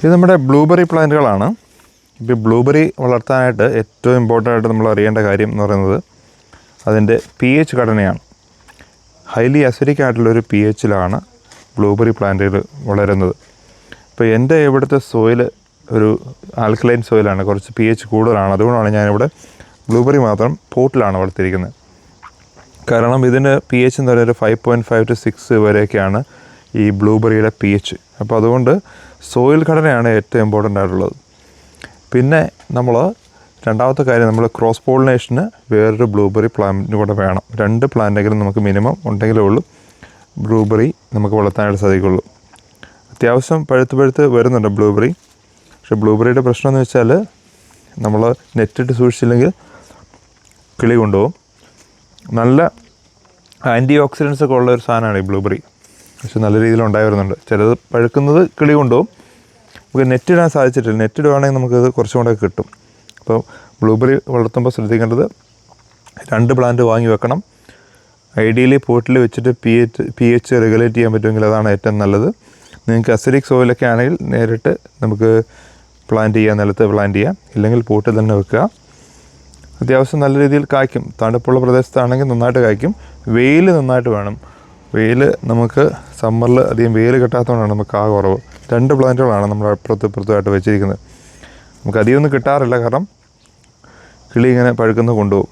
ഇത് നമ്മുടെ ബ്ലൂബെറി പ്ലാന്റുകളാണ്. ഇപ്പോൾ ബ്ലൂബെറി വളർത്താനായിട്ട് ഏറ്റവും ഇമ്പോർട്ടൻ്റ് ആയിട്ട് നമ്മൾ അറിയേണ്ട കാര്യം എന്ന് പറയുന്നത് അതിൻ്റെ pH ഘടനയാണ്. ഹൈലി അസിഡിക് ആയിട്ടുള്ളൊരു pHയിലാണ് ബ്ലൂബെറി പ്ലാന്റുകൾ വളരുന്നത്. ഇപ്പോൾ എൻ്റെ ഇവിടുത്തെ സോയിൽ ഒരു ആൽക്കലൈൻ സോയിലാണ്, കുറച്ച് pH കൂടുതലാണ്. അതുകൊണ്ടാണ് ഞാനിവിടെ ബ്ലൂബെറി മാത്രം പോട്ടിലാണ് വളർത്തിയിരിക്കുന്നത്. കാരണം ഇതിന് pH എന്ന് പറയുന്നത് 5.5 to 6 വരെയൊക്കെയാണ് ഈ ബ്ലൂബെറിയുടെ pH. അപ്പോൾ അതുകൊണ്ട് സോയിൽ ഘടനയാണ് ഏറ്റവും ഇമ്പോർട്ടൻ്റ് ആയിട്ടുള്ളത്. പിന്നെ രണ്ടാമത്തെ കാര്യം, നമ്മൾ ക്രോസ് പോളിനേഷന് വേറൊരു ബ്ലൂബെറി പ്ലാന്റിന് കൂടെ വേണം. 2 പ്ലാന്റെങ്കിലും നമുക്ക് മിനിമം ഉണ്ടെങ്കിലേ ഉള്ളൂ ബ്ലൂബെറി നമുക്ക് വളർത്താനായിട്ട് സാധിക്കുള്ളൂ. അത്യാവശ്യം പഴുത്ത് വരുന്നുണ്ട് ബ്ലൂബെറി. പക്ഷേ ബ്ലൂബെറിയുടെ പ്രശ്നം എന്ന് വെച്ചാൽ നമ്മൾ നെറ്റിട്ട് സൂക്ഷിച്ചില്ലെങ്കിൽ കിളി കൊണ്ടുപോകും. നല്ല ആൻറ്റി ഓക്സിഡൻസ് ഒക്കെ ഉള്ള ഒരു സാധനമാണ് ഈ ബ്ലൂബെറി. പക്ഷെ നല്ല രീതിയിൽ ഉണ്ടായി വരുന്നുണ്ട്. ചിലത് പഴുക്കുന്നത് കിളി കൊണ്ടുപോകും. നമുക്ക് നെറ്റിടാൻ സാധിച്ചിട്ടില്ല. നെറ്റിടുവാണെങ്കിൽ നമുക്കത് കുറച്ചും കൂടെ കിട്ടും. അപ്പോൾ ബ്ലൂബെറി വളർത്തുമ്പോൾ ശ്രദ്ധിക്കേണ്ടത് 2 പ്ലാന്റ് വാങ്ങി വെക്കണം. ഐഡിയലി പോട്ടിൽ വെച്ചിട്ട് pH റെഗുലേറ്റ് ചെയ്യാൻ പറ്റുമെങ്കിൽ അതാണ് ഏറ്റവും നല്ലത്. നിങ്ങൾക്ക് അസിഡിക് സോയിലൊക്കെ ആണെങ്കിൽ നേരിട്ട് നമുക്ക് നിലത്ത് പ്ലാന്റ് ചെയ്യാം. ഇല്ലെങ്കിൽ പോട്ടിൽ തന്നെ വെക്കുക. അത്യാവശ്യം നല്ല രീതിയിൽ കായ്ക്കും. തണുപ്പുള്ള പ്രദേശത്താണെങ്കിൽ നന്നായിട്ട് കായ്ക്കും. വെയിൽ നന്നായിട്ട് വേണം. വെയിൽ നമുക്ക് സമ്മറിൽ അധികം വെയിൽ കിട്ടാത്തതുകൊണ്ടാണ് നമുക്ക് ആ കുറവ്. 2 പ്ലാന്റുകളാണ് നമ്മൾ ഇപ്പുറത്തുമായിട്ട് വെച്ചിരിക്കുന്നത്. നമുക്ക് അധികമൊന്നും കിട്ടാറില്ല, കാരണം കിളി ഇങ്ങനെ പഴുക്കുന്ന കൊണ്ടുപോകും.